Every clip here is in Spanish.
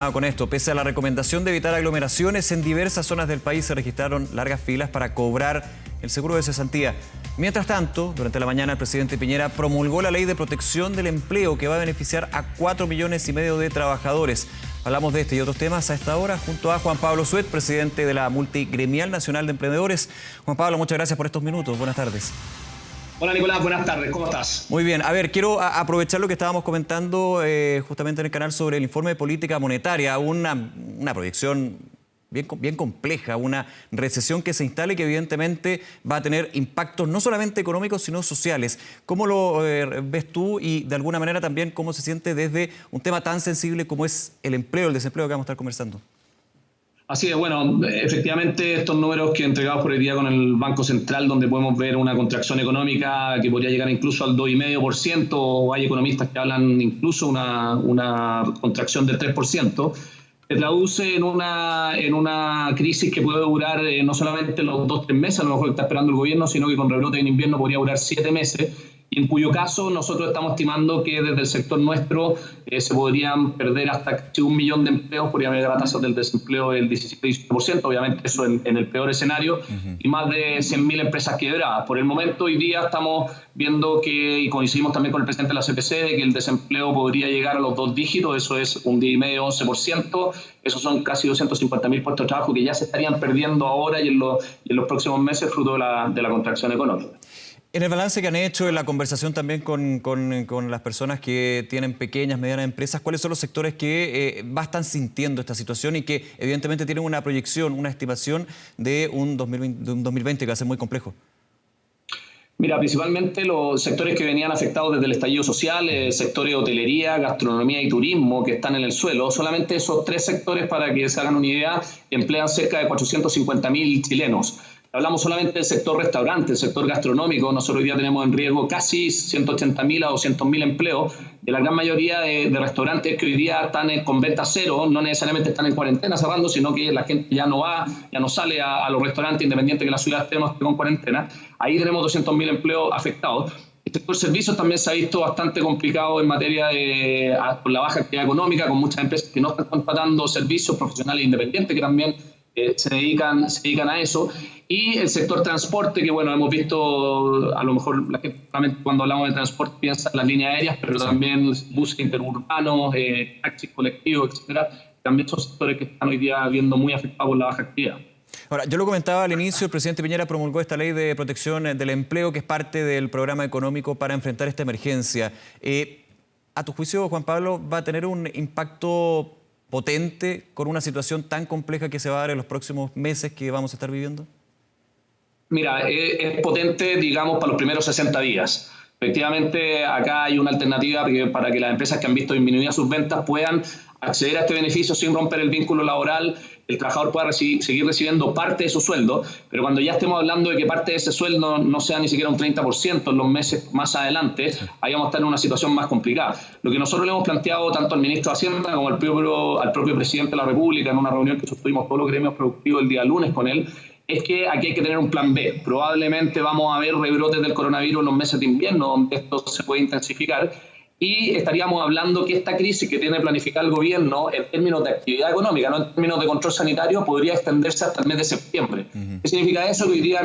Con esto, pese a la recomendación de evitar aglomeraciones, en diversas zonas del país se registraron largas filas para cobrar el seguro de cesantía. Mientras tanto, durante la mañana el presidente Piñera promulgó la Ley de Protección del Empleo que va a beneficiar a 4,5 millones de trabajadores. Hablamos de este y otros temas a esta hora junto a Juan Pablo Suet, presidente de la Multigremial Nacional de Emprendedores. Juan Pablo, muchas gracias por estos minutos. Buenas tardes. Hola Nicolás, buenas tardes, ¿cómo estás? Muy bien, a ver, quiero aprovechar lo que estábamos comentando justamente en el canal sobre el informe de política monetaria, una proyección bien compleja, una recesión que se instale y que evidentemente va a tener impactos no solamente económicos sino sociales. ¿Cómo lo ves tú y de alguna manera también cómo se siente desde un tema tan sensible como es el empleo, el desempleo que vamos a estar conversando? Así es, bueno, efectivamente estos números que entregados por el día con el Banco Central, donde podemos ver una contracción económica que podría llegar incluso al 2,5%, o hay economistas que hablan incluso una contracción del 3%, se traduce en una crisis que puede durar no solamente los 2-3 meses, a lo mejor que está esperando el gobierno, sino que con rebrote en invierno podría durar 7 meses. Y en cuyo caso nosotros estamos estimando que desde el sector nuestro se podrían perder hasta casi 1 millón de empleos, podría haber tasas del desempleo del 17%, obviamente eso en el peor escenario, y más de 100.000 empresas quebradas. Por el momento hoy día estamos viendo que, y coincidimos también con el presidente de la CPC, de que el desempleo podría llegar a los 2 dígitos, eso es un 10,5-11%, esos son casi 250.000 puestos de trabajo que ya se estarían perdiendo ahora y en los próximos meses fruto de la contracción económica. En el balance que han hecho, en la conversación también con las personas que tienen pequeñas, medianas empresas, ¿cuáles son los sectores que están sintiendo esta situación y que evidentemente tienen una proyección, una estimación de un 2020 que va a ser muy complejo? Mira, principalmente los sectores que venían afectados desde el estallido social, sectores de hotelería, gastronomía y turismo que están en el suelo. Solamente esos 3 sectores, para que se hagan una idea, emplean cerca de 450.000 chilenos. Hablamos solamente del sector restaurante, el sector gastronómico. Nosotros hoy día tenemos en riesgo casi 180.000 a 200.000 empleos de la gran mayoría de restaurantes que hoy día están con venta cero, no necesariamente están en cuarentena cerrando, sino que la gente ya no va, ya no sale a los restaurantes independiente que la ciudad esté o no esté con cuarentena. Ahí tenemos 200.000 empleos afectados. El sector servicios también se ha visto bastante complicado en materia de con la baja actividad económica, con muchas empresas que no están contratando servicios profesionales independientes que también se dedican a eso. Y el sector transporte, que bueno, hemos visto, a lo mejor la gente cuando hablamos de transporte piensa en las líneas aéreas, pero también buses interurbanos, taxis colectivos, etcétera. También son sectores que están hoy día viendo muy afectados por la baja actividad. Ahora, yo lo comentaba al inicio, el presidente Piñera promulgó esta Ley de Protección del Empleo, que es parte del programa económico para enfrentar esta emergencia. ¿A tu juicio, Juan Pablo, va a tener un impacto potente con una situación tan compleja que se va a dar en los próximos meses que vamos a estar viviendo? Mira, es potente, digamos, para los primeros 60 días. Efectivamente, acá hay una alternativa para que las empresas que han visto disminuidas sus ventas puedan acceder a este beneficio sin romper el vínculo laboral, el trabajador pueda seguir recibiendo parte de su sueldo, pero cuando ya estemos hablando de que parte de ese sueldo no sea ni siquiera un 30% en los meses más adelante, ahí vamos a estar en una situación más complicada. Lo que nosotros le hemos planteado tanto al ministro de Hacienda como al propio presidente de la República en una reunión que sostuvimos todos los gremios productivos el día lunes con él, es que aquí hay que tener un plan B. Probablemente vamos a ver rebrotes del coronavirus en los meses de invierno, donde esto se puede intensificar, y estaríamos hablando que esta crisis que tiene planificada el gobierno en términos de actividad económica, no en términos de control sanitario, podría extenderse hasta el mes de septiembre. ¿Qué significa eso? Que hoy día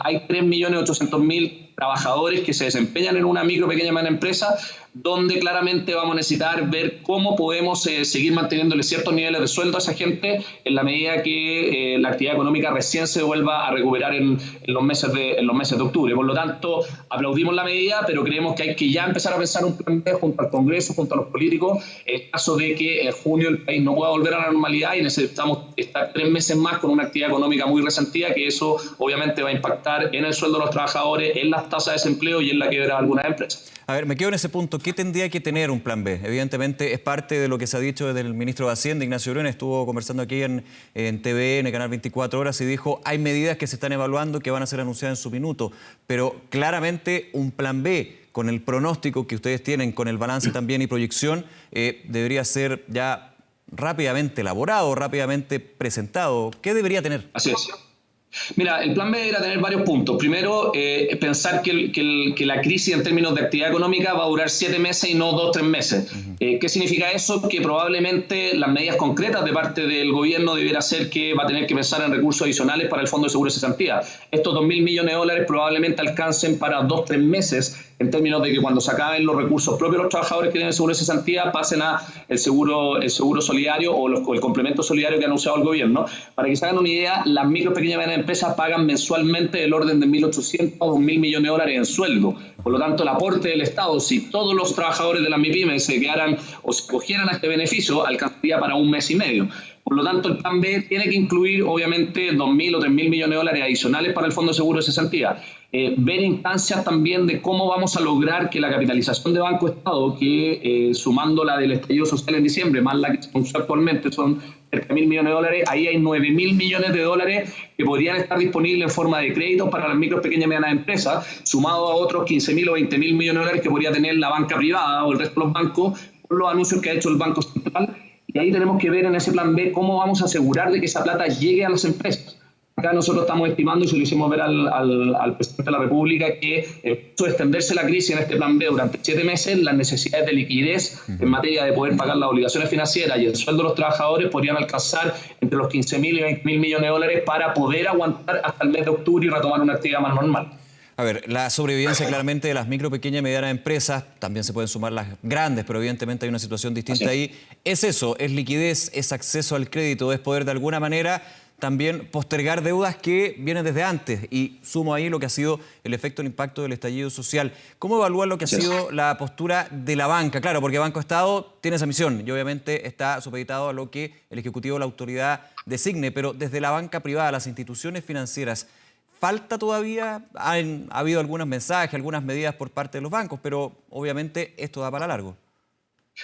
hay 3.800.000 trabajadores que se desempeñan en una micro, pequeña, mediana empresa, donde claramente vamos a necesitar ver cómo podemos seguir manteniéndole ciertos niveles de sueldo a esa gente en la medida que la actividad económica recién se vuelva a recuperar en los meses de octubre. Por lo tanto, aplaudimos la medida, pero creemos que hay que ya empezar a pensar un plan B junto al Congreso, junto a los políticos, en caso de que en junio el país no pueda volver a la normalidad y necesitamos estar 3 meses más con una actividad económica muy resentida, que eso obviamente va a impactar en el sueldo de los trabajadores, en las tasas de desempleo y en la quiebra de algunas empresas. A ver, me quedo en ese punto. ¿Qué tendría que tener un plan B? Evidentemente es parte de lo que se ha dicho desde el ministro de Hacienda, Ignacio Briones, estuvo conversando aquí en TVN, Canal 24 Horas, y dijo hay medidas que se están evaluando que van a ser anunciadas en su minuto, pero claramente un plan B con el pronóstico que ustedes tienen, con el balance también y proyección, debería ser ya rápidamente elaborado, rápidamente presentado. ¿Qué debería tener? Así es. Mira, el plan B deberá tener varios puntos. Primero, pensar que la crisis en términos de actividad económica va a durar 7 meses y no 2 o 3 meses. ¿Qué significa eso? Que probablemente las medidas concretas de parte del gobierno debiera ser que va a tener que pensar en recursos adicionales para el Fondo de Seguro de Cesantía. Estos 2.000 millones de dólares probablemente alcancen para 2 o 3 meses, en términos de que cuando se acaben los recursos propios de los trabajadores que tienen seguro de cesantía pasen a el seguro solidario o el complemento solidario que ha anunciado el gobierno. Para que se hagan una idea, las micro, pequeñas y medianas empresas pagan mensualmente del orden de 1.800 a 2.000 millones de dólares en sueldo. Por lo tanto, el aporte del Estado, si todos los trabajadores de las MIPYME se quedaran o se cogieran a este beneficio, alcanzaría para 1 mes y medio. Por lo tanto, el plan B tiene que incluir, obviamente, 2.000 o 3.000 millones de dólares adicionales para el Fondo de Seguro de Cesantía. Ver instancias también de cómo vamos a lograr que la capitalización de Banco Estado, que sumando la del estallido social en diciembre, más la que se anunció actualmente, son cerca de 1.000 millones de dólares, ahí hay 9.000 millones de dólares que podrían estar disponibles en forma de créditos para las micro, pequeñas y medianas empresas, sumado a otros 15.000 o 20.000 millones de dólares que podría tener la banca privada o el resto de los bancos por los anuncios que ha hecho el Banco Central. Y ahí tenemos que ver en ese plan B cómo vamos a asegurar de que esa plata llegue a las empresas. Acá nosotros estamos estimando, y se lo hicimos ver al presidente de la República, que extenderse la crisis en este plan B durante 7 meses, las necesidades de liquidez en materia de poder pagar las obligaciones financieras y el sueldo de los trabajadores podrían alcanzar entre los 15.000 y 20.000 millones de dólares para poder aguantar hasta el mes de octubre y retomar una actividad más normal. A ver, la sobrevivencia claramente de las micro, pequeñas y medianas empresas, también se pueden sumar las grandes, pero evidentemente hay una situación distinta ahí. Es eso, es liquidez, es acceso al crédito, es poder de alguna manera también postergar deudas que vienen desde antes. Y sumo ahí lo que ha sido el efecto, el impacto del estallido social. ¿Cómo evaluar lo que ha sido la postura de la banca? Claro, porque Banco Estado tiene esa misión y obviamente está supeditado a lo que el Ejecutivo o la autoridad designe, pero desde la banca privada, las instituciones financieras, ¿falta todavía? Ha habido algunos mensajes, algunas medidas por parte de los bancos, pero obviamente esto da para largo.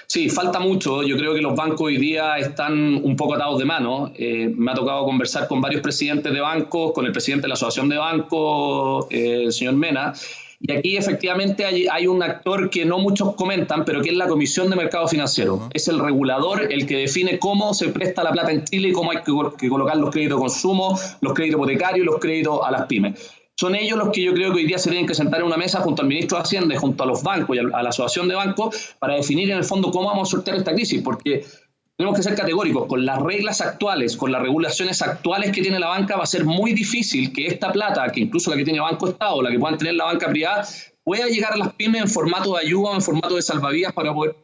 Sí, falta mucho. Yo creo que los bancos hoy día están un poco atados de mano. Me ha tocado conversar con varios presidentes de bancos, con el presidente de la Asociación de Bancos, el señor Mena. Y aquí efectivamente hay un actor que no muchos comentan, pero que es la Comisión de Mercado Financiero. Es el regulador el que define cómo se presta la plata en Chile y cómo hay que colocar los créditos de consumo, los créditos hipotecarios y los créditos a las pymes. Son ellos los que yo creo que hoy día se tienen que sentar en una mesa junto al ministro de Hacienda, junto a los bancos y a la asociación de bancos para definir en el fondo cómo vamos a sortear esta crisis, porque tenemos que ser categóricos. Con las reglas actuales, con las regulaciones actuales que tiene la banca, va a ser muy difícil que esta plata, que incluso la que tiene Banco Estado, la que puedan tener la banca privada, pueda llegar a las pymes en formato de ayuda o en formato de salvavidas para poder...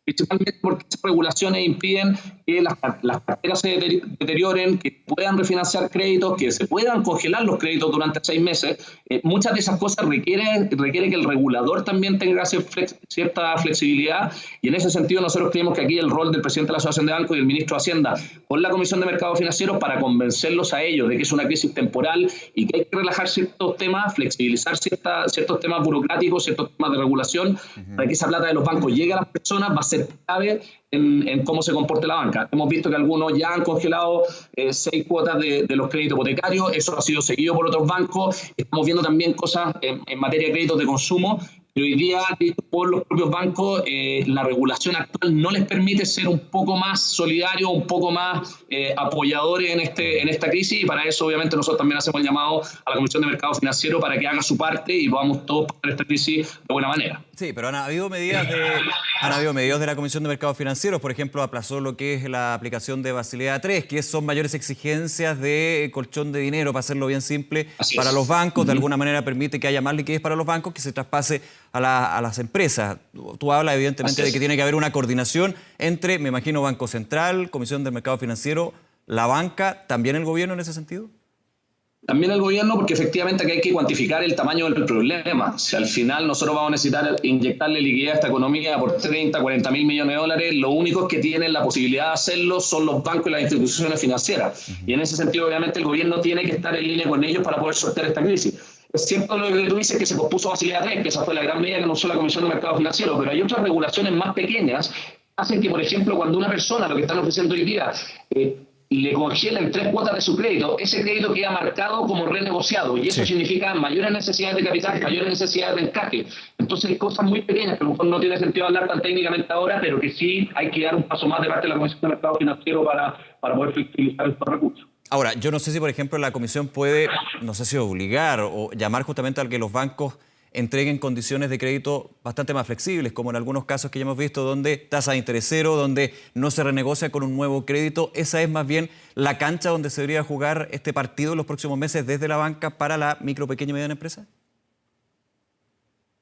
Principalmente porque esas regulaciones impiden que las carteras se deterioren, que puedan refinanciar créditos, que se puedan congelar los créditos durante 6 meses. Muchas de esas cosas requieren que el regulador también tenga cierta flexibilidad, y en ese sentido nosotros creemos que aquí el rol del presidente de la Asociación de Bancos y el ministro de Hacienda con la Comisión de Mercado Financiero para convencerlos a ellos de que es una crisis temporal y que hay que relajar ciertos temas, flexibilizar ciertos temas burocráticos, ciertos temas de regulación, para que esa plata de los bancos llegue a las personas, va a ser clave en cómo se comporte la banca. Hemos visto que algunos ya han congelado 6 cuotas de los créditos hipotecarios, eso ha sido seguido por otros bancos. Estamos viendo también cosas en materia de créditos de consumo, pero hoy día, por los propios bancos, la regulación actual no les permite ser un poco más solidarios, un poco más apoyadores en esta crisis, y para eso obviamente nosotros también hacemos el llamado a la Comisión de Mercado Financiero para que haga su parte y podamos todos pasar esta crisis de buena manera. Sí, pero han habido medidas de la Comisión de Mercados Financieros. Por ejemplo, aplazó lo que es la aplicación de Basilea III, que son mayores exigencias de colchón de dinero, para hacerlo bien simple, para los bancos. De alguna manera permite que haya más liquidez para los bancos, que se traspase a las empresas. Tú hablas evidentemente de que tiene que haber una coordinación entre, me imagino, Banco Central, Comisión del Mercado Financiero, la banca, ¿también el gobierno en ese sentido? También el gobierno, porque efectivamente aquí hay que cuantificar el tamaño del problema. Si al final nosotros vamos a necesitar inyectarle liquidez a esta economía por 30, 40 mil millones de dólares, los únicos que tienen la posibilidad de hacerlo son los bancos y las instituciones financieras. Y en ese sentido, obviamente, el gobierno tiene que estar en línea con ellos para poder sortear esta crisis. Es cierto lo que tú dices, que se pospuso Basilea III, que esa fue la gran medida que anunció la Comisión de Mercado Financiero, pero hay otras regulaciones más pequeñas que hacen que, por ejemplo, cuando una persona, lo que están ofreciendo hoy día, le congelen 3 cuotas de su crédito, ese crédito queda marcado como renegociado, y eso significa mayores necesidades de capital, mayores necesidades de encaje. Entonces hay cosas muy pequeñas que a lo mejor no tiene sentido hablar tan técnicamente ahora, pero que sí hay que dar un paso más de parte de la Comisión de Mercado Financiero para poder flexibilizar estos recursos. Ahora, yo no sé si, por ejemplo, la Comisión puede, no sé si obligar o llamar justamente a que los bancos entreguen condiciones de crédito bastante más flexibles, como en algunos casos que ya hemos visto, donde tasa de interés cero, donde no se renegocia con un nuevo crédito. Esa es más bien la cancha donde se debería jugar este partido en los próximos meses desde la banca para la micro, pequeña y mediana empresa.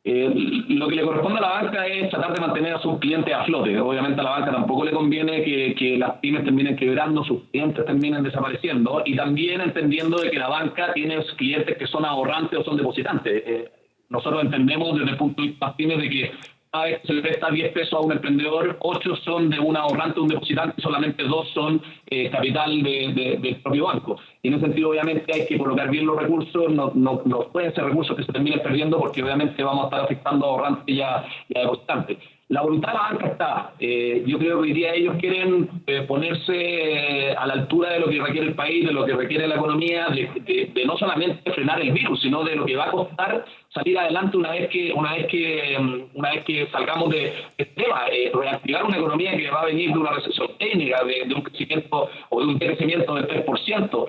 Lo que le corresponde a la banca es tratar de mantener a sus clientes a flote. Obviamente a la banca tampoco le conviene que las pymes terminen quebrando, sus clientes terminen desapareciendo, y también entendiendo de que la banca tiene clientes que son ahorrantes o son depositantes. Nosotros entendemos desde el punto de vista pymes de que cada vez que se le presta 10 pesos a un emprendedor, 8 son de un ahorrante o un depositante, solamente 2 son capital del propio banco. Y en ese sentido, obviamente, hay que colocar bien los recursos, no pueden ser recursos que se terminen perdiendo, porque obviamente vamos a estar afectando a ahorrantes y a depositantes. La voluntad de la banca está. Yo creo que hoy día ellos quieren ponerse a la altura de lo que requiere el país, de lo que requiere la economía, de no solamente frenar el virus, sino de lo que va a costar salir adelante una vez que salgamos de este tema. Reactivar una economía que va a venir de una recesión técnica, de un crecimiento o de un crecimiento del 3%.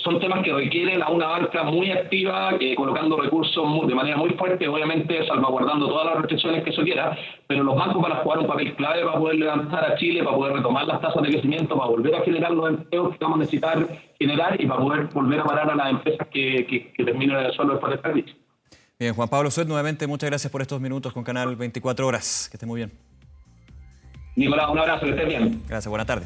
Son temas que requieren a una banca muy activa, colocando recursos de manera muy fuerte, obviamente salvaguardando todas las restricciones que eso quiera, pero los bancos van a jugar un papel clave para poder levantar a Chile, para poder retomar las tasas de crecimiento, para volver a generar los empleos que vamos a necesitar generar y para poder volver a parar a las empresas que terminen el suelo después de esta crisis. Bien, Juan Pablo Suet, nuevamente muchas gracias por estos minutos con Canal 24 Horas. Que esté muy bien. Nicolás, un abrazo, que estés bien. Gracias, buena tarde.